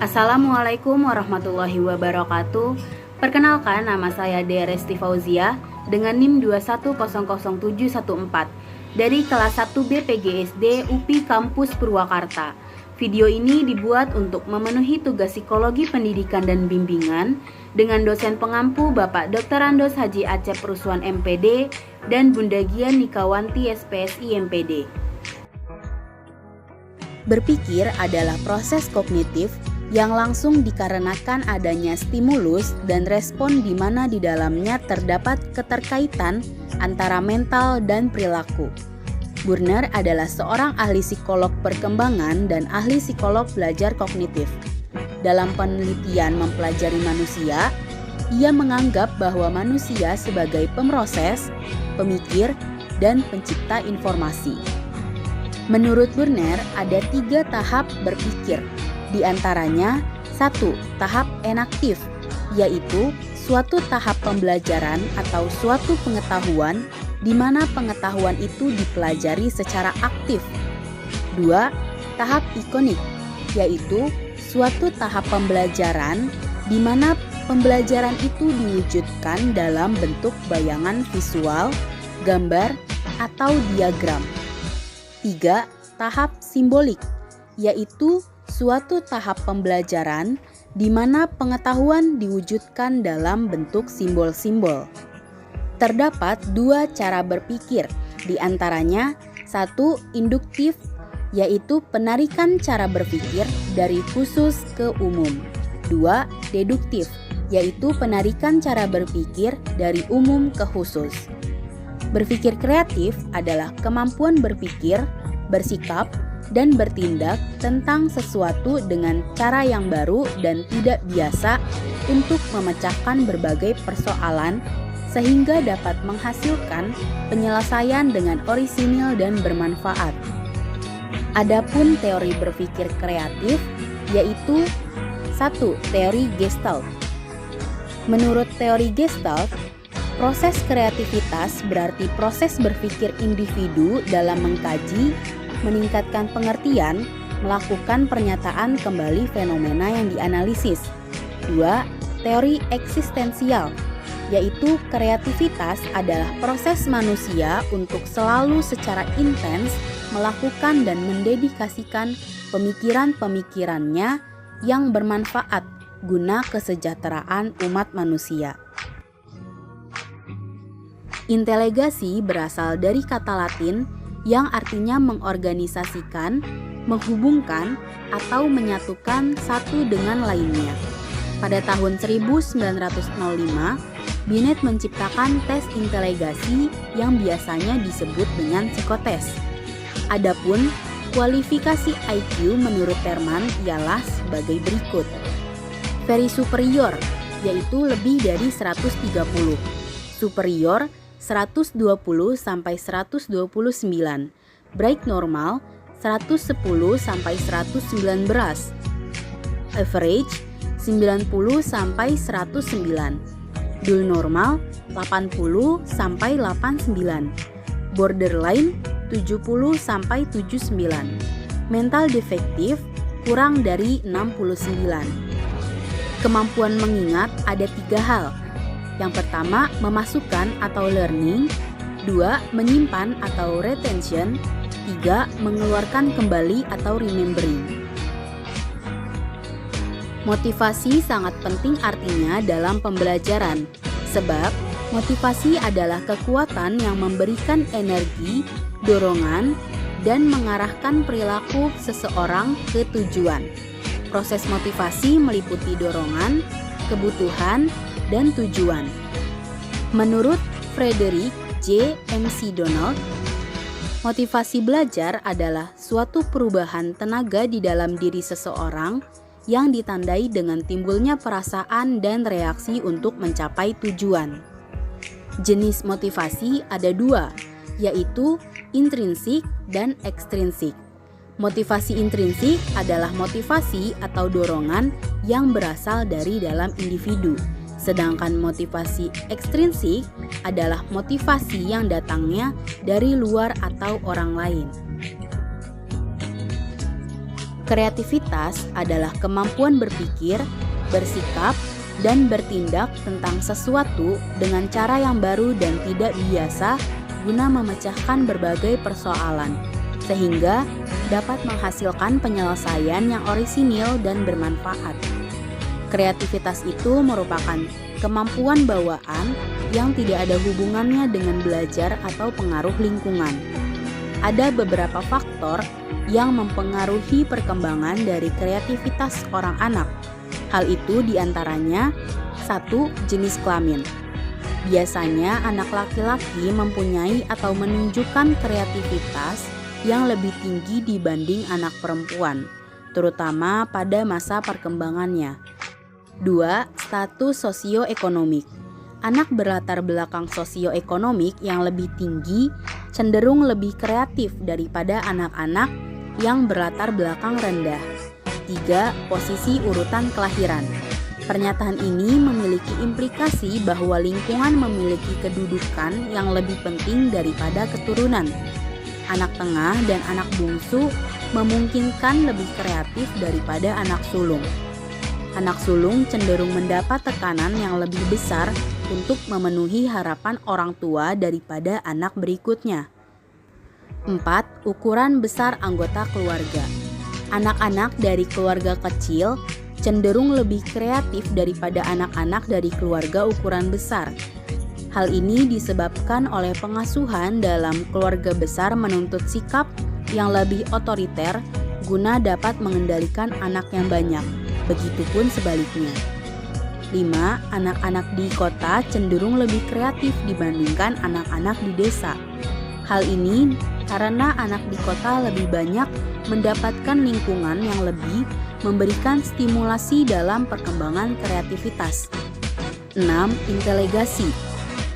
Assalamualaikum warahmatullahi wabarakatuh. Perkenalkan, nama saya Resti Fauzia dengan NIM 2100714 dari kelas 1B PGSD UPI Kampus Purwakarta. Video ini dibuat untuk memenuhi tugas psikologi pendidikan dan bimbingan dengan dosen pengampu Bapak Dr. Andos Haji Acep Ruswan MPD dan Bunda Gian Nikawanti SPSI MPD. Berpikir adalah proses kognitif yang langsung dikarenakan adanya stimulus dan respon di mana di dalamnya terdapat keterkaitan antara mental dan perilaku. Burner adalah seorang ahli psikolog perkembangan dan ahli psikolog belajar kognitif. Dalam penelitian mempelajari manusia, ia menganggap bahwa manusia sebagai pemroses, pemikir, dan pencipta informasi. Menurut Burner, ada 3 tahap berpikir. Di antaranya, 1. Tahap enaktif, yaitu suatu tahap pembelajaran atau suatu pengetahuan di mana pengetahuan itu dipelajari secara aktif. 2. Tahap ikonik, yaitu suatu tahap pembelajaran di mana pembelajaran itu diwujudkan dalam bentuk bayangan visual, gambar, atau diagram. 3. Tahap simbolik, yaitu suatu tahap pembelajaran di mana pengetahuan diwujudkan dalam bentuk simbol-simbol. Terdapat 2 cara berpikir, di antaranya 1. Induktif, yaitu penarikan cara berpikir dari khusus ke umum. 2. Deduktif, yaitu penarikan cara berpikir dari umum ke khusus. Berpikir kreatif adalah kemampuan berpikir, bersikap, dan bertindak tentang sesuatu dengan cara yang baru dan tidak biasa untuk memecahkan berbagai persoalan sehingga dapat menghasilkan penyelesaian dengan orisinil dan bermanfaat. Adapun teori berpikir kreatif yaitu 1. Teori Gestalt. Menurut teori Gestalt, proses kreativitas berarti proses berpikir individu dalam mengkaji, meningkatkan pengertian, melakukan pernyataan kembali fenomena yang dianalisis. 2. Teori eksistensial, yaitu kreativitas adalah proses manusia untuk selalu secara intens melakukan dan mendedikasikan pemikiran-pemikirannya yang bermanfaat guna kesejahteraan umat manusia. Inteligasi berasal dari kata Latin yang artinya mengorganisasikan, menghubungkan, atau menyatukan satu dengan lainnya. Pada tahun 1905, Binet menciptakan tes inteligasi yang biasanya disebut dengan psikotes. Adapun kualifikasi IQ menurut Terman ialah sebagai berikut. Very superior, yaitu lebih dari 130. Superior 120 sampai 129, Bright normal 110 sampai 119, Average 90 sampai 109, Dull normal 80 sampai 89, Borderline 70 sampai 79, Mental defektif kurang dari 69. Kemampuan mengingat ada 3 hal. Yang pertama, memasukkan atau learning. 2. Menyimpan atau retention. 3. Mengeluarkan kembali atau remembering. Motivasi sangat penting artinya dalam pembelajaran, sebab motivasi adalah kekuatan yang memberikan energi, dorongan, dan mengarahkan perilaku seseorang ke tujuan. Proses motivasi meliputi dorongan, kebutuhan, dan tujuan. Menurut Frederick J. McDonald, motivasi belajar adalah suatu perubahan tenaga di dalam diri seseorang yang ditandai dengan timbulnya perasaan dan reaksi untuk mencapai tujuan. Jenis motivasi ada 2, yaitu intrinsik dan ekstrinsik. Motivasi intrinsik adalah motivasi atau dorongan yang berasal dari dalam individu. Sedangkan motivasi ekstrinsik adalah motivasi yang datangnya dari luar atau orang lain. Kreativitas adalah kemampuan berpikir, bersikap, dan bertindak tentang sesuatu dengan cara yang baru dan tidak biasa guna memecahkan berbagai persoalan, sehingga dapat menghasilkan penyelesaian yang orisinil dan bermanfaat. Kreativitas itu merupakan kemampuan bawaan yang tidak ada hubungannya dengan belajar atau pengaruh lingkungan. Ada beberapa faktor yang mempengaruhi perkembangan dari kreativitas orang anak. Hal itu diantaranya: 1. Jenis kelamin. Biasanya anak laki-laki mempunyai atau menunjukkan kreativitas yang lebih tinggi dibanding anak perempuan, terutama pada masa perkembangannya. 2. Status sosioekonomik. Anak berlatar belakang sosioekonomik yang lebih tinggi cenderung lebih kreatif daripada anak-anak yang berlatar belakang rendah. 3. Posisi urutan kelahiran. Pernyataan ini memiliki implikasi bahwa lingkungan memiliki kedudukan yang lebih penting daripada keturunan. Anak tengah dan anak bungsu memungkinkan lebih kreatif daripada anak sulung. Anak sulung cenderung mendapat tekanan yang lebih besar untuk memenuhi harapan orang tua daripada anak berikutnya. 4. Ukuran besar anggota keluarga. Anak-anak dari keluarga kecil cenderung lebih kreatif daripada anak-anak dari keluarga ukuran besar. Hal ini disebabkan oleh pengasuhan dalam keluarga besar menuntut sikap yang lebih otoriter guna dapat mengendalikan anak yang banyak. Begitupun sebaliknya. 5. Anak-anak di kota cenderung lebih kreatif dibandingkan anak-anak di desa. Hal ini karena anak di kota lebih banyak mendapatkan lingkungan yang lebih memberikan stimulasi dalam perkembangan kreativitas. 6. Inteligasi.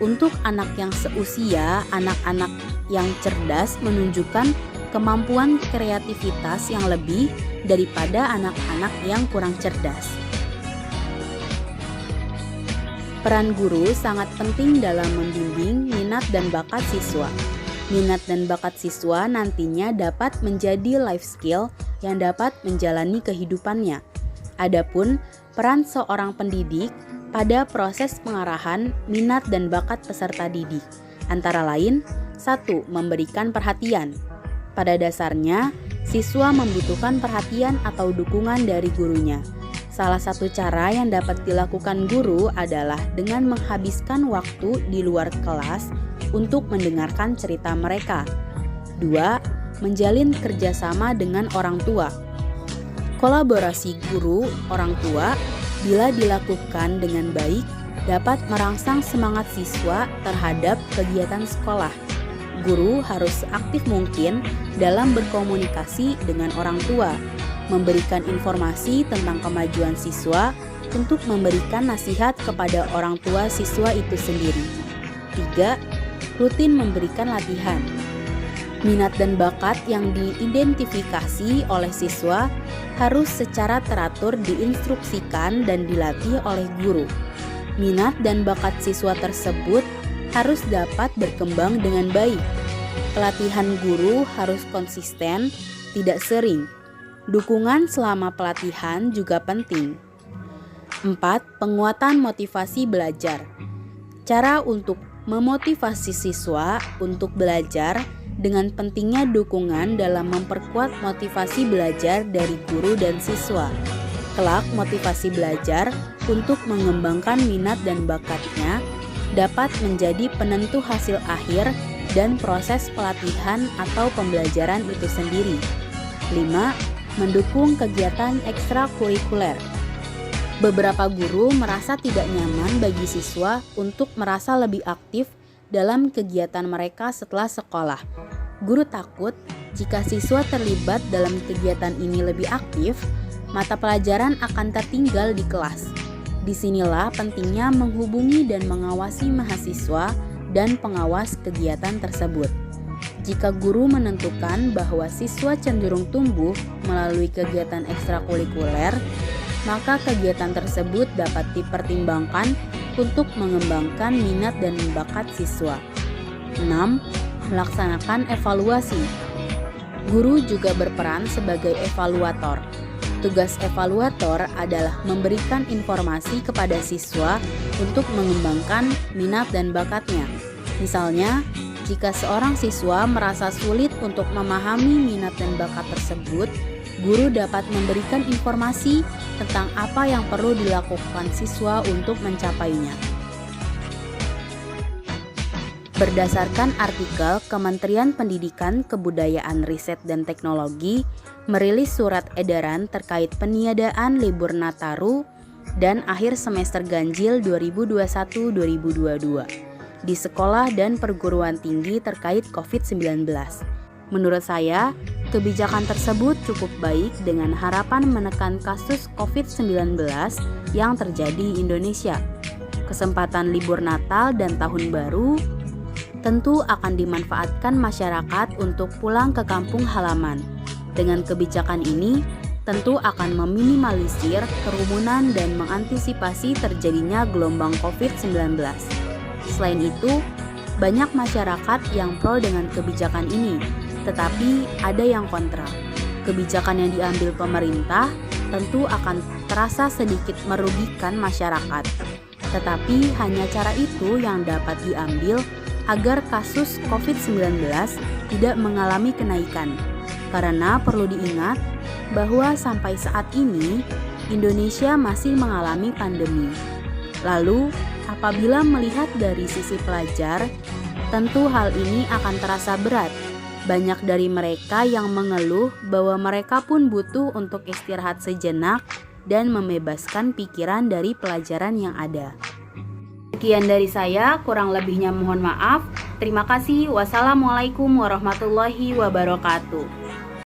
Untuk anak yang seusia, anak-anak yang cerdas menunjukkan kemampuan kreativitas yang lebih daripada anak-anak yang kurang cerdas. Peran guru sangat penting dalam membimbing minat dan bakat siswa. Minat dan bakat siswa nantinya dapat menjadi life skill yang dapat menjalani kehidupannya. Adapun peran seorang pendidik pada proses pengarahan minat dan bakat peserta didik antara lain: 1. Memberikan perhatian. Pada dasarnya, siswa membutuhkan perhatian atau dukungan dari gurunya. Salah satu cara yang dapat dilakukan guru adalah dengan menghabiskan waktu di luar kelas untuk mendengarkan cerita mereka. 2. Menjalin kerjasama dengan orang tua. Kolaborasi guru orang tua bila dilakukan dengan baik dapat merangsang semangat siswa terhadap kegiatan sekolah. Guru harus seaktif mungkin dalam berkomunikasi dengan orang tua, memberikan informasi tentang kemajuan siswa untuk memberikan nasihat kepada orang tua siswa itu sendiri. 3. Rutin memberikan latihan. Minat dan bakat yang diidentifikasi oleh siswa harus secara teratur diinstruksikan dan dilatih oleh guru. Minat dan bakat siswa tersebut harus dapat berkembang dengan baik. Pelatihan guru harus konsisten, tidak sering. Dukungan selama pelatihan juga penting. 4. Penguatan motivasi belajar. Cara untuk memotivasi siswa untuk belajar dengan pentingnya dukungan dalam memperkuat motivasi belajar dari guru dan siswa. Kelak, motivasi belajar untuk mengembangkan minat dan bakatnya dapat menjadi penentu hasil akhir dan proses pelatihan atau pembelajaran itu sendiri. 5. Mendukung kegiatan ekstrakurikuler. Beberapa guru merasa tidak nyaman bagi siswa untuk merasa lebih aktif dalam kegiatan mereka setelah sekolah. Guru takut jika siswa terlibat dalam kegiatan ini lebih aktif, mata pelajaran akan tertinggal di kelas. Disinilah pentingnya menghubungi dan mengawasi mahasiswa dan pengawas kegiatan tersebut. Jika guru menentukan bahwa siswa cenderung tumbuh melalui kegiatan ekstrakurikuler, maka kegiatan tersebut dapat dipertimbangkan untuk mengembangkan minat dan bakat siswa. 6. Melaksanakan evaluasi. Guru juga berperan sebagai evaluator. Tugas evaluator adalah memberikan informasi kepada siswa untuk mengembangkan minat dan bakatnya. Misalnya, jika seorang siswa merasa sulit untuk memahami minat dan bakat tersebut, guru dapat memberikan informasi tentang apa yang perlu dilakukan siswa untuk mencapainya. Berdasarkan artikel, Kementerian Pendidikan, Kebudayaan, Riset, dan Teknologi merilis surat edaran terkait peniadaan libur Nataru dan akhir semester ganjil 2021-2022 di sekolah dan perguruan tinggi terkait COVID-19. Menurut saya, kebijakan tersebut cukup baik dengan harapan menekan kasus COVID-19 yang terjadi di Indonesia. Kesempatan libur Natal dan Tahun Baru tentu akan dimanfaatkan masyarakat untuk pulang ke kampung halaman. Dengan kebijakan ini, tentu akan meminimalisir kerumunan dan mengantisipasi terjadinya gelombang COVID-19. Selain itu, banyak masyarakat yang pro dengan kebijakan ini, tetapi ada yang kontra. Kebijakan yang diambil pemerintah tentu akan terasa sedikit merugikan masyarakat, tetapi hanya cara itu yang dapat diambil agar kasus COVID-19 tidak mengalami kenaikan. Karena perlu diingat bahwa sampai saat ini Indonesia masih mengalami pandemi. Lalu, apabila melihat dari sisi pelajar, tentu hal ini akan terasa berat. Banyak dari mereka yang mengeluh bahwa mereka pun butuh untuk istirahat sejenak dan membebaskan pikiran dari pelajaran yang ada. Sekian dari saya, kurang lebihnya mohon maaf. Terima kasih. Wassalamualaikum warahmatullahi wabarakatuh.